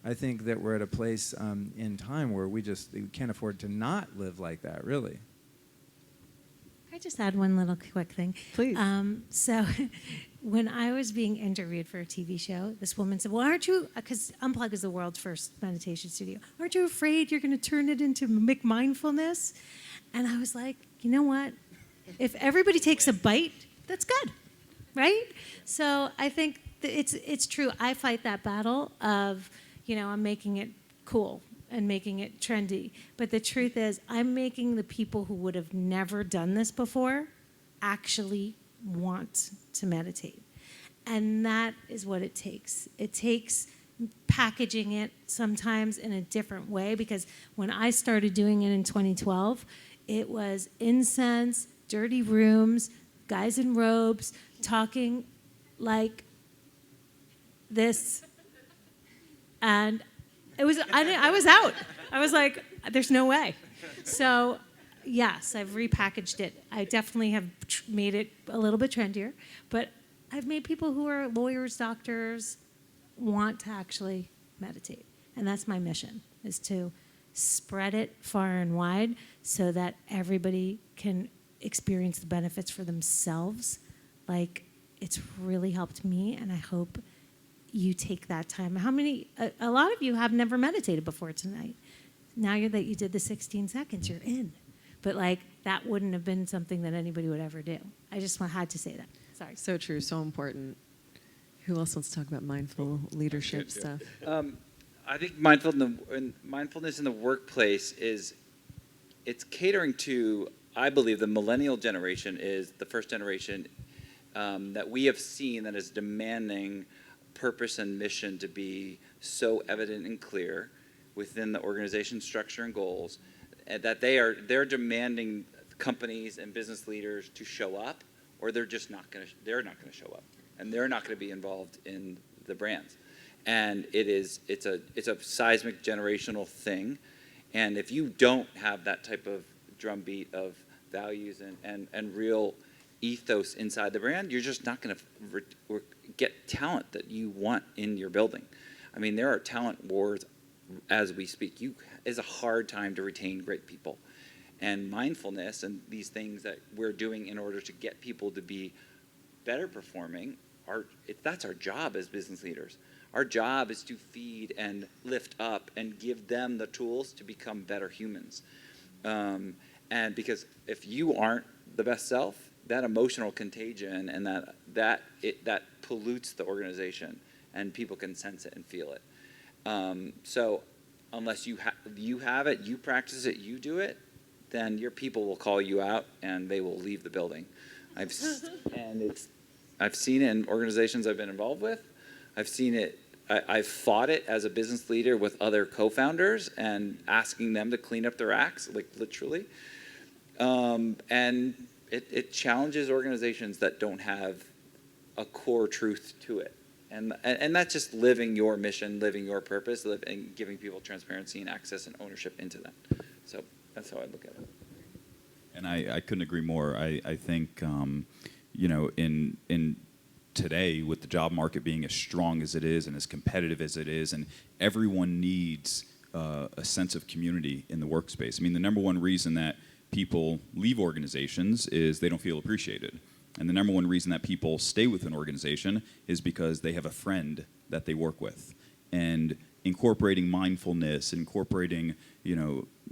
I think that we're at a place in time where we can't afford to not live like that, really. Can I just add one little quick thing? Please. So when I was being interviewed for a TV show, this woman said, well, aren't you, because Unplug is the world's first meditation studio, aren't you afraid you're going to turn it into mindfulness? And I was like, you know what? If everybody takes a bite, that's good, right? So I think it's true. I fight that battle of, I'm making it cool and making it trendy. But the truth is, I'm making the people who would have never done this before actually want to meditate. And that is what it takes. It takes packaging it sometimes in a different way, because when I started doing it in 2012, it was incense, dirty rooms, guys in robes, talking like this. And I was out. I was like, there's no way. So yes, I've repackaged it. I definitely have made it a little bit trendier, but I've made people who are lawyers, doctors, want to actually meditate. And that's my mission, is to spread it far and wide so that everybody can experience the benefits for themselves. Like, it's really helped me, and I hope you take that time. A lot of you have never meditated before tonight. Now that you did the 16 seconds, you're in. But like, that wouldn't have been something that anybody would ever do. I just had to say that. Sorry. So true, so important. Who else wants to talk about mindful leadership stuff? I think mindfulness in the workplace it's catering to, I believe, the millennial generation is the first generation that we have seen that is demanding purpose and mission to be so evident and clear within the organization structure and goals, and that they're demanding companies and business leaders to show up, or they're not going to show up, and they're not going to be involved in the brands. And it's a seismic generational thing. And if you don't have that type of drumbeat of values and real ethos inside the brand, you're just not going to get talent that you want in your building. I mean, there are talent wars as we speak. It's a hard time to retain great people. And mindfulness and these things that we're doing in order to get people to be better performing, that's our job as business leaders. Our job is to feed and lift up and give them the tools to become better humans. And because if you aren't the best self, that emotional contagion and that pollutes the organization, and people can sense it and feel it. So unless you have it, you practice it, you do it, then your people will call you out and they will leave the building. I've seen it in organizations I've been involved with. I've seen it. I've fought it as a business leader with other co-founders and asking them to clean up their acts, like literally. And it challenges organizations that don't have a core truth to it. And that's just living your mission, living your purpose, and giving people transparency and access and ownership into that. So that's how I look at it. And I couldn't agree more. I think, in today, with the job market being as strong as it is and as competitive as it is, and everyone needs a sense of community in the workspace. I mean, the number one reason that people leave organizations is they don't feel appreciated. And the number one reason that people stay with an organization is because they have a friend that they work with. And incorporating mindfulness, incorporating,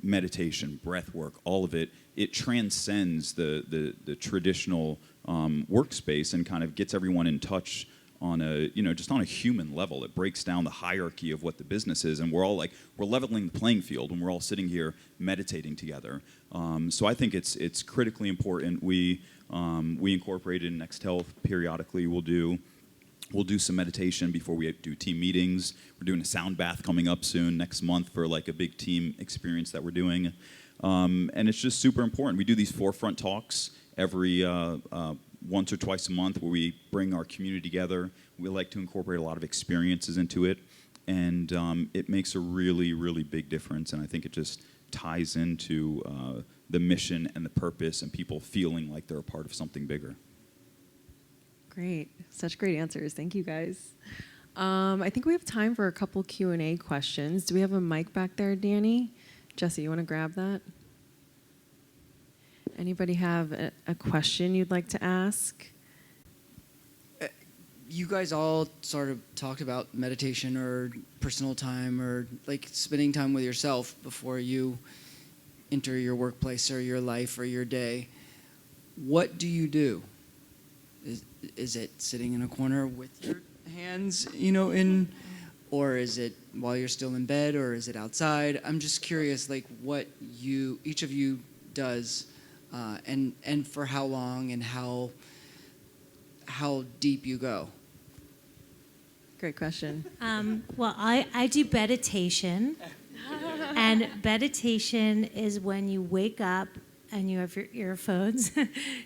meditation, breath work, all of it, it transcends the traditional workspace and kind of gets everyone in touch on a, just on a human level. It breaks down the hierarchy of what the business is, and we're leveling the playing field, and we're all sitting here meditating together. So I think it's critically important. We incorporate it in Next Health periodically. We'll do some meditation before we do team meetings. We're doing a sound bath coming up soon next month for like a big team experience that we're doing. And it's just super important. We do these forefront talks every once or twice a month where we bring our community together. We like to incorporate a lot of experiences into it. And it makes a really, really big difference. And I think it just ties into the mission and the purpose and people feeling like they're a part of something bigger. Great. Such great answers. Thank you, guys. I think we have time for a couple Q&A questions. Do we have a mic back there, Danny? Jesse, you want to grab that? Anybody have a question you'd like to ask? You guys all sort of talked about meditation or personal time or like spending time with yourself before you enter your workplace or your life or your day. What do you do? Is it sitting in a corner with your hands, or is it while you're still in bed, or is it outside? I'm just curious, like what each of you does, and for how long and how deep you go. Great question. Well, I do meditation, and meditation is when you wake up and you have your earphones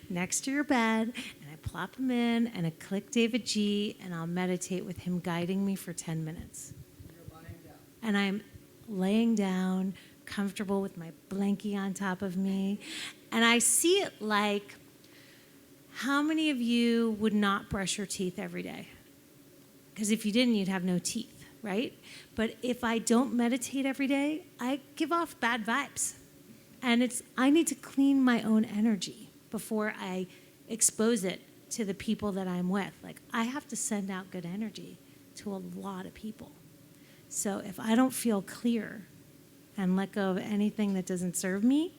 next to your bed, and I plop them in, and I click David G, and I'll meditate with him guiding me for 10 minutes. You're lying down. And I'm laying down, comfortable with my blankie on top of me, and I see it like, how many of you would not brush your teeth every day? Because if you didn't, you'd have no teeth, right? But if I don't meditate every day, I give off bad vibes. And I need to clean my own energy before I expose it to the people that I'm with. Like, I have to send out good energy to a lot of people. So if I don't feel clear and let go of anything that doesn't serve me,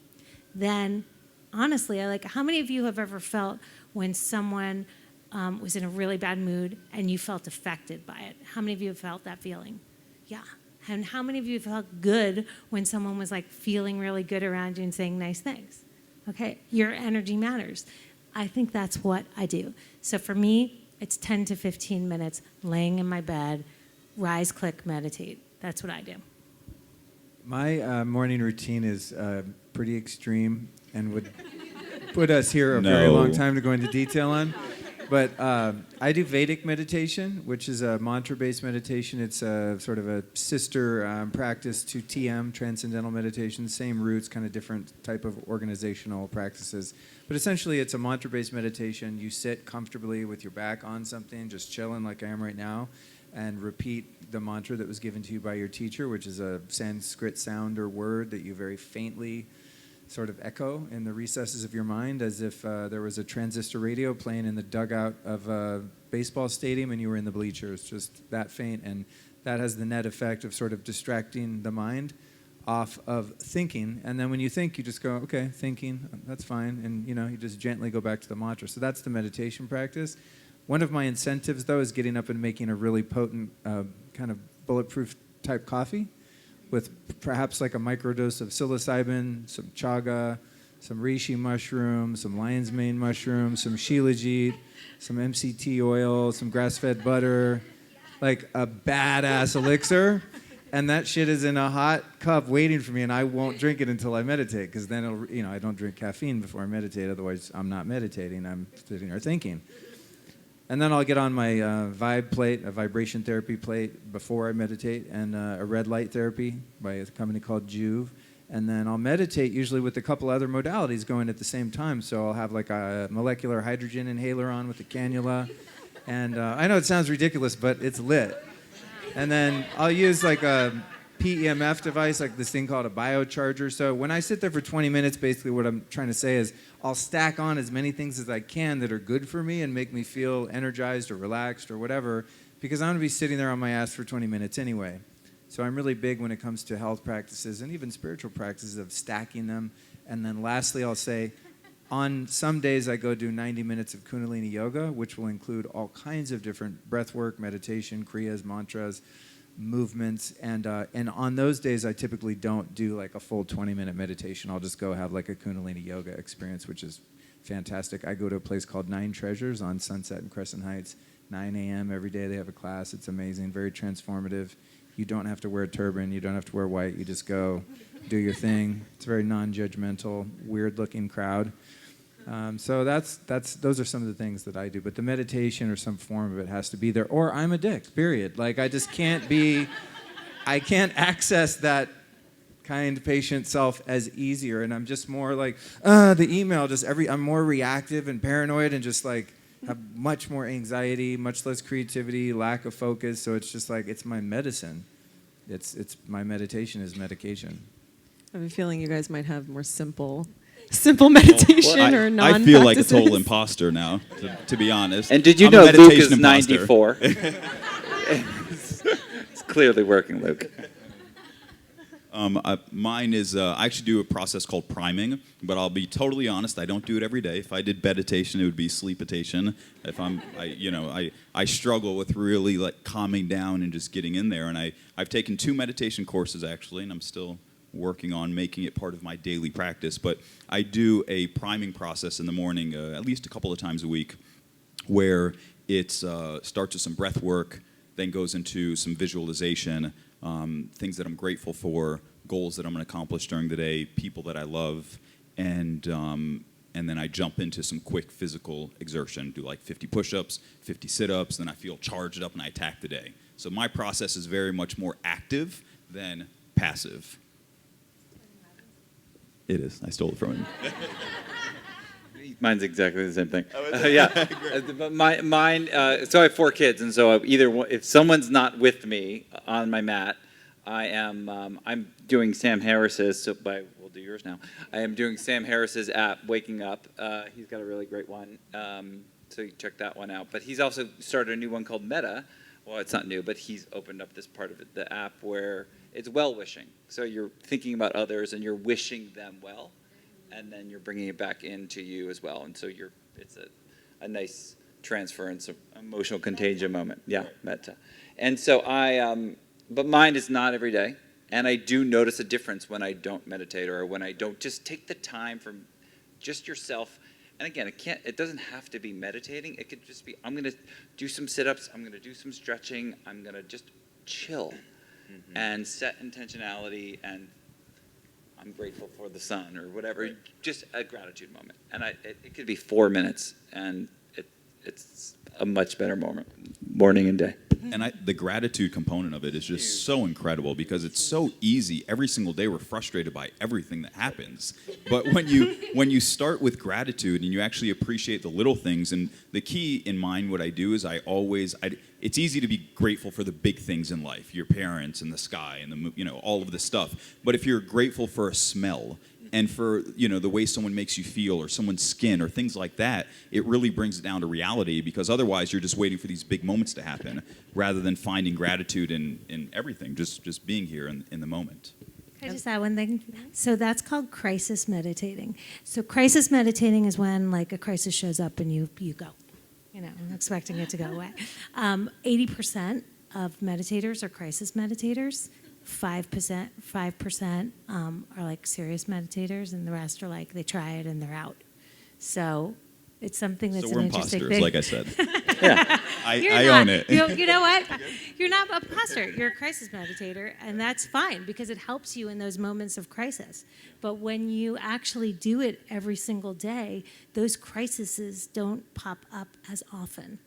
then honestly, how many of you have ever felt when someone was in a really bad mood and you felt affected by it? How many of you have felt that feeling? Yeah. And how many of you felt good when someone was like feeling really good around you and saying nice things? Okay, your energy matters. I think that's what I do. So for me, it's 10 to 15 minutes laying in my bed, rise, click, meditate. That's what I do. My morning routine is pretty extreme and would put us here a very long time to go into detail on. But I do Vedic meditation, which is a mantra-based meditation. It's a sort of a sister practice to TM, Transcendental Meditation. Same roots, kind of different type of organizational practices. But essentially, it's a mantra-based meditation. You sit comfortably with your back on something, just chilling like I am right now, and repeat the mantra that was given to you by your teacher, which is a Sanskrit sound or word that you very faintly sort of echo in the recesses of your mind, as if there was a transistor radio playing in the dugout of a baseball stadium and you were in the bleachers, just that faint. And that has the net effect of sort of distracting the mind off of thinking. And then when you think, you just go, okay, thinking, that's fine. And you just gently go back to the mantra. So that's the meditation practice. One of my incentives, though, is getting up and making a really potent kind of bulletproof type coffee, with perhaps like a microdose of psilocybin, some chaga, some reishi mushroom, some lion's mane mushroom, some shilajit, some MCT oil, some grass-fed butter, like a badass elixir. And that shit is in a hot cup waiting for me, and I won't drink it until I meditate, because then I don't drink caffeine before I meditate. Otherwise, I'm not meditating. I'm sitting there thinking. And then I'll get on my vibe plate, a vibration therapy plate before I meditate, and a red light therapy by a company called Juve. And then I'll meditate usually with a couple other modalities going at the same time. So I'll have like a molecular hydrogen inhaler on with a cannula. And I know it sounds ridiculous, but it's lit. And then I'll use like a PEMF device, like this thing called a biocharger. So when I sit there for 20 minutes, basically what I'm trying to say is I'll stack on as many things as I can that are good for me and make me feel energized or relaxed or whatever, because I'm going to be sitting there on my ass for 20 minutes anyway. So I'm really big when it comes to health practices and even spiritual practices of stacking them. And then lastly, I'll say, on some days I go do 90 minutes of Kundalini yoga, which will include all kinds of different breath work, meditation, kriyas, mantras, movements, and on those days I typically don't do like a full 20-minute meditation. I'll just go have like a Kundalini yoga experience, which is fantastic. I go to a place called Nine Treasures on Sunset and Crescent Heights, 9 a.m. every day. They have a class. It's amazing, very transformative. You don't have to wear a turban. You don't have to wear white. You just go do your thing. It's a very non-judgmental, weird-looking crowd. So those are some of the things that I do. But the meditation or some form of it has to be there. Or I'm a dick, period. Like I just can't I can't access that kind, patient self as easier. And I'm just more like, the email, I'm more reactive and paranoid and just like have much more anxiety, much less creativity, lack of focus. So it's just like, it's my medicine. It's my meditation is medication. I have a feeling you guys might have more simple meditation or non-practices. I feel like a total imposter now, to be honest. And did you know Luke is 94? It's clearly working, Luke. Mine is, I actually do a process called priming, but I'll be totally honest, I don't do it every day. If I did meditation, it would be sleepitation. I struggle with really like calming down and just getting in there. And I've taken 2 meditation courses actually, and I'm still working on making it part of my daily practice. But I do a priming process in the morning, at least a couple of times a week, where it starts with some breath work, then goes into some visualization, things that I'm grateful for, goals that I'm going to accomplish during the day, people that I love, and then I jump into some quick physical exertion, do like 50 push-ups, 50 sit-ups, then I feel charged up and I attack the day. So my process is very much more active than passive. It is. I stole it from him. Mine's exactly the same thing. Yeah. Mine. So I have 4 kids, and so if someone's not with me on my mat, I'm doing Sam Harris's. We'll do yours now. I am doing Sam Harris's app, Waking Up. He's got a really great one, so you check that one out. But he's also started a new one called Meta. Well, it's not new, but he's opened up this part of the app where it's well-wishing. So you're thinking about others and you're wishing them well, and then you're bringing it back into you as well. And so it's a nice transference of emotional contagion moment. Yeah, metta. And so but mine is not every day. And I do notice a difference when I don't meditate or when I don't just take the time for just yourself. And again, it doesn't have to be meditating. It could just be, I'm going to do some sit-ups. I'm going to do some stretching. I'm going to just chill and set intentionality, and I'm grateful for the sun or whatever. Just a gratitude moment. And it could be 4 minutes, and it's a much better morning and day. And the gratitude component of it is just so incredible because it's so easy. Every single day we're frustrated by everything that happens. But when you start with gratitude and you actually appreciate the little things, and the key in mine, what I do is it's easy to be grateful for the big things in life, your parents and the sky and all of this stuff. But if you're grateful for a smell and for the way someone makes you feel or someone's skin or things like that, it really brings it down to reality, because otherwise you're just waiting for these big moments to happen rather than finding gratitude in everything, just being here in the moment. Can I just add one thing? So that's called crisis meditating. So crisis meditating is when like a crisis shows up and you go, expecting it to go away. 80% of meditators are crisis meditators. 5% are like serious meditators, and the rest are like they try it and they're out. So it's something that's So we're an interesting imposters, thing. like I said. Yeah. I own it. You know what? You're not an imposter. You're a crisis meditator, and that's fine because it helps you in those moments of crisis. But when you actually do it every single day, those crises don't pop up as often,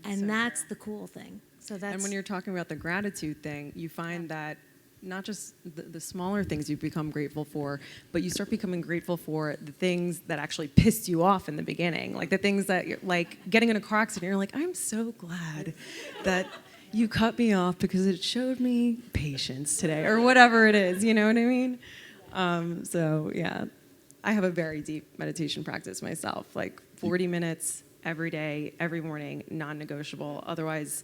and that's the cool thing. So that's. And when you're talking about the gratitude thing, you find that not just the smaller things you become grateful for, but you start becoming grateful for the things that actually pissed you off in the beginning. Like the things that, you're like getting in a car accident, you're like, I'm so glad that you cut me off because it showed me patience today, or whatever it is, you know what I mean? So yeah, I have a very deep meditation practice myself, like 40 minutes every day, every morning, non-negotiable. Otherwise,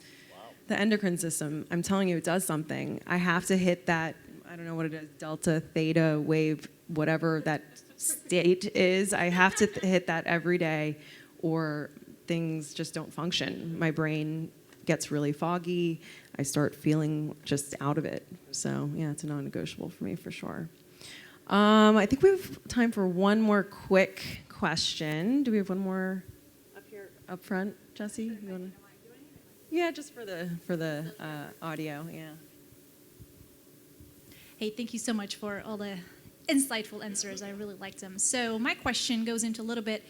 the endocrine system, I'm telling you, it does something. I have to hit that, I don't know what it is, delta, theta, wave, whatever that state is. I have to hit that every day or things just don't function. My brain gets really foggy. I start feeling just out of it. So yeah, it's a non-negotiable for me for sure. I think we have time for one more quick question. Do we have one more up here, up front? Jesse, you want to? Yeah, just for the audio, yeah. Hey, thank you so much for all the insightful answers. I really liked them. So my question goes into a little bit,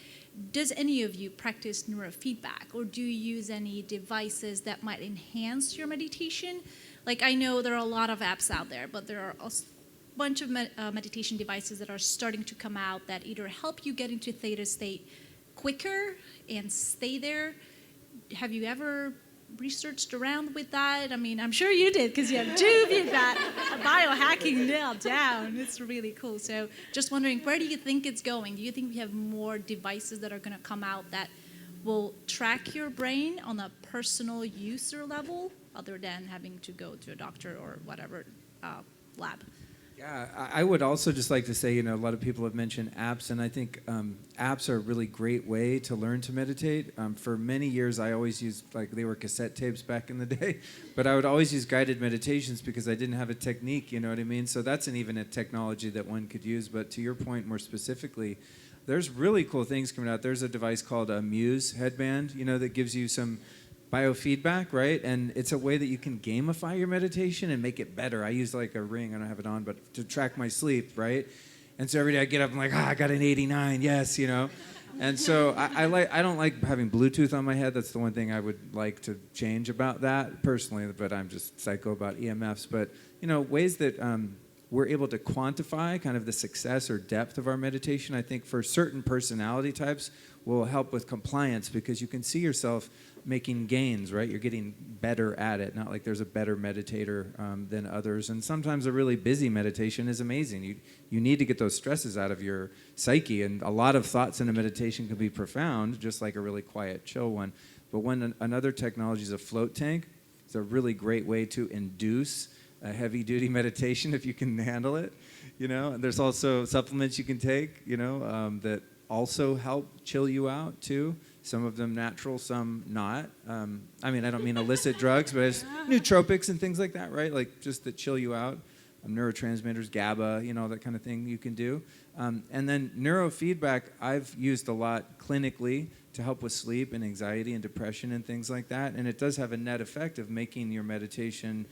does any of you practice neurofeedback, or do you use any devices that might enhance your meditation? Like, I know there are a lot of apps out there, but there are a bunch of meditation devices that are starting to come out that either help you get into theta state quicker and stay there. Have you ever researched around with that? I mean, I'm sure you did, because you've got biohacking nailed down. It's really cool. So just wondering, where do you think it's going? Do you think we have more devices that are going to come out that will track your brain on a personal user level, other than having to go to a doctor or whatever lab? Yeah, I would also just like to say, a lot of people have mentioned apps, and I think apps are a really great way to learn to meditate. For many years, I always used, they were cassette tapes back in the day, but I would always use guided meditations because I didn't have a technique, you know what I mean? So that's even a technology that one could use. But to your point more specifically, there's really cool things coming out. There's a device called a Muse headband, that gives you some biofeedback, right? And it's a way that you can gamify your meditation and make it better. I use like a ring, I don't have it on, but to track my sleep, right? And so every day I get up, I'm like, I got an 89, yes, And so I don't like having Bluetooth on my head. That's the one thing I would like to change about that personally, but I'm just psycho about EMFs. But, ways that we're able to quantify kind of the success or depth of our meditation, I think for certain personality types will help with compliance, because you can see yourself making gains, right? You're getting better at it. Not like there's a better meditator than others. And sometimes a really busy meditation is amazing. You need to get those stresses out of your psyche. And a lot of thoughts in a meditation can be profound, just like a really quiet, chill one. But when another technology is a float tank, it's a really great way to induce a heavy-duty meditation if you can handle it. And there's also supplements you can take, that also help chill you out too. Some of them natural, some not. I don't mean illicit drugs, but it's nootropics and things like that, right? Like just that chill you out. Neurotransmitters, GABA, that kind of thing you can do. And then neurofeedback I've used a lot clinically to help with sleep and anxiety and depression and things like that. And it does have a net effect of making your meditation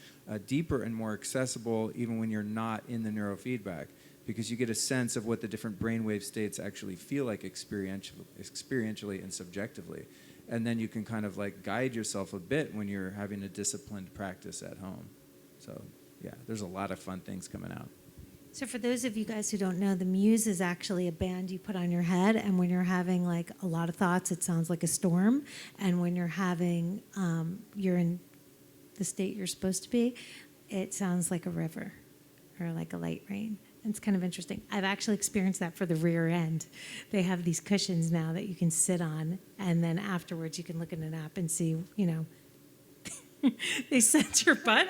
deeper and more accessible even when you're not in the neurofeedback, because you get a sense of what the different brainwave states actually feel like experientially and subjectively. and then you can kind of like guide yourself a bit when you're having a disciplined practice at home. So yeah, there's a lot of fun things coming out. So for those of you guys who don't know, the Muse is actually a band you put on your head, and when you're having like a lot of thoughts, it sounds like a storm, and when you're having, you're in the state you're supposed to be, it sounds like a river or like a light rain. And it's kind of interesting. I've actually experienced that for the rear end. They have these cushions now that you can sit on, and then afterwards you can look at an app and see, you know, they sense your butt.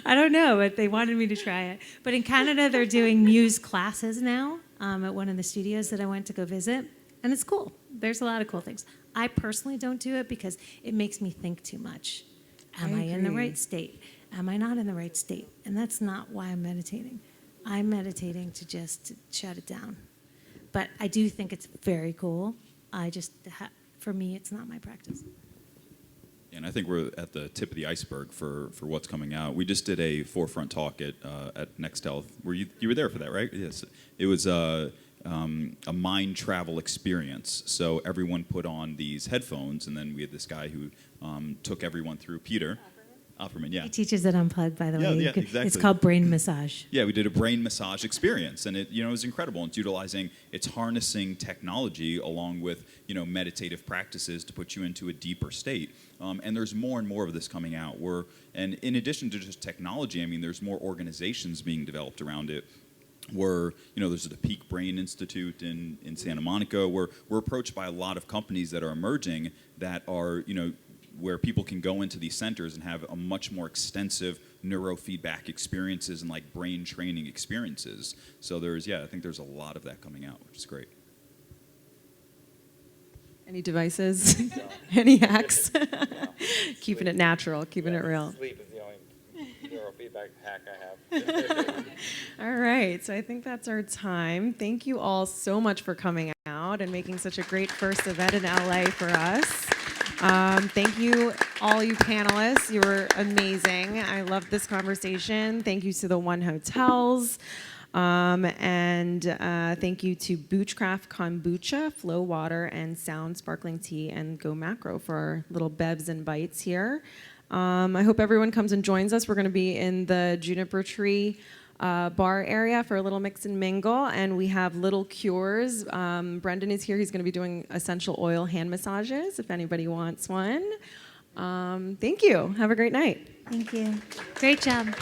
I don't know, but they wanted me to try it. But in Canada, they're doing Muse classes now at one of the studios that I went to go visit, and it's cool. There's a lot of cool things. I personally don't do it because it makes me think too much. Am I in the right state? Am I not in the right state? And that's not why I'm meditating. I'm meditating to just shut it down. But I do think it's very cool. I just, for me, it's not my practice. And I think we're at the tip of the iceberg for what's coming out. We just did a forefront talk at Next Health. You were there for that, right? Yes. It was a mind travel experience. So everyone put on these headphones, and then we had this guy who took everyone through. Peter Opperman, yeah. He teaches it Unplug, by the way. Yeah, exactly. It's called brain massage. Yeah, we did a brain massage experience, and it was incredible. It's harnessing technology along with meditative practices to put you into a deeper state. And there's more and more of this coming out. And in addition to just technology, I mean, there's more organizations being developed around it. There's the Peake Brain Institute in Santa Monica. We're approached by a lot of companies that are emerging that are where people can go into these centers and have a much more extensive neurofeedback experiences and like brain training experiences. So I think there's a lot of that coming out, which is great. Any devices? Any hacks? Keeping it natural, keeping it real. Sleep is the only neurofeedback hack I have. All right, so I think that's our time. Thank you all so much for coming out and making such a great first event in LA for us. Thank you, all you panelists. You were amazing. I loved this conversation. Thank you to the One Hotels. And thank you to Boochcraft Kombucha, Flow Water, and Sound Sparkling Tea, and Go Macro for our little bevs and bites here. I hope everyone comes and joins us. We're going to be in the Juniper Tree bar area for a little mix and mingle, and we have little cures. Brendan is here. He's going to be doing essential oil hand massages if anybody wants one. Thank you. Have a great night. Thank you. Great job.